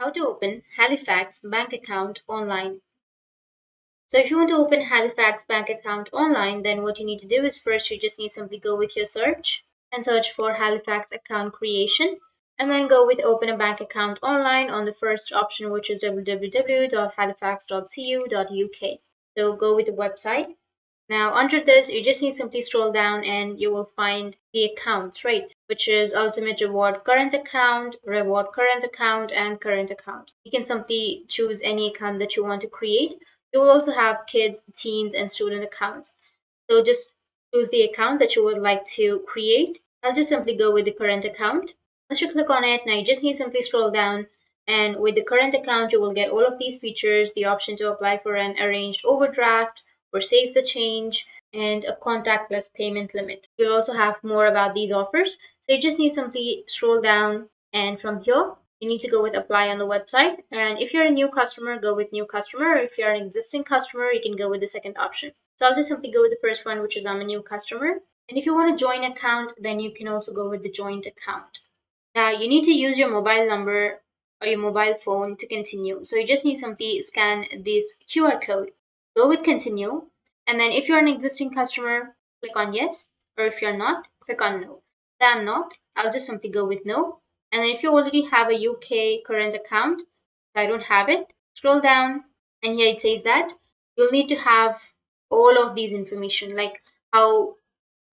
How to open Halifax bank account online. So if you want to open Halifax bank account online, then what you need to do is first you just need simply go with your search and search for Halifax account creation and then go with open a bank account online on the first option, which is www.halifax.cu.uk. So go with the website. Now, under this, you just need simply scroll down and you will find the accounts, right? Which is Ultimate Reward Current Account, Reward Current Account, and Current Account. You can simply choose any account that you want to create. You will also have kids, teens, and student accounts. So just choose the account that you would like to create. I'll just simply go with the current account. Once you click on it, now you just need to simply scroll down. And with the current account, you will get all of these features, the option to apply for an arranged overdraft, or save the change, and a contactless payment limit. You'll also have more about these offers. So you just need to simply scroll down, and from here, you need to go with apply on the website. And if you're a new customer, go with new customer. Or if you're an existing customer, you can go with the second option. So I'll just simply go with the first one, which is I'm a new customer. And if you want to join account, then you can also go with the joint account. Now you need to use your mobile number or your mobile phone to continue. So you just need to simply scan this QR code. Go with continue. And then if you're an existing customer, click on yes. Or if you're not, click on no. If I'm not, I'll just simply go with no. And then if you already have a UK current account, if I don't have it, scroll down and here it says that you'll need to have all of these information, like how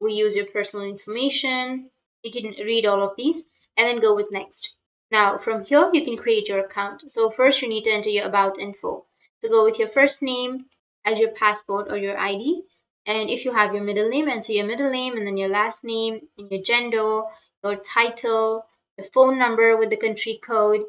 we use your personal information. You can read all of these and then go with next. Now from here you can create your account. So first you need to enter your about info. So go with your first name as your passport or your ID. And if you have your middle name, enter your middle name and then your last name and your gender, your title, your phone number with the country code,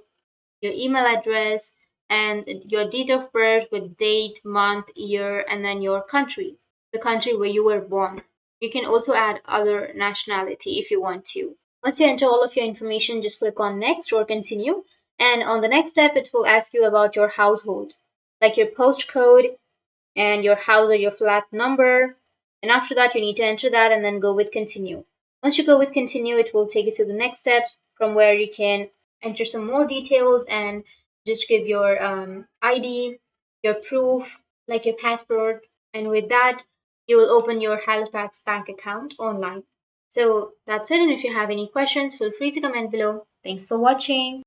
your email address, and your date of birth with date, month, year, and then your country, the country where you were born. You can also add other nationality if you want to. Once you enter all of your information, just click on next or continue. And on the next step, it will ask you about your household, like your postcode and your house or your flat number. And after that, you need to enter that and then go with continue. Once you go with continue, it will take you to the next steps from where you can enter some more details and just give your ID, your proof, like your passport. And with that, you will open your Halifax bank account online. So that's it. And if you have any questions, feel free to comment below. Thanks for watching.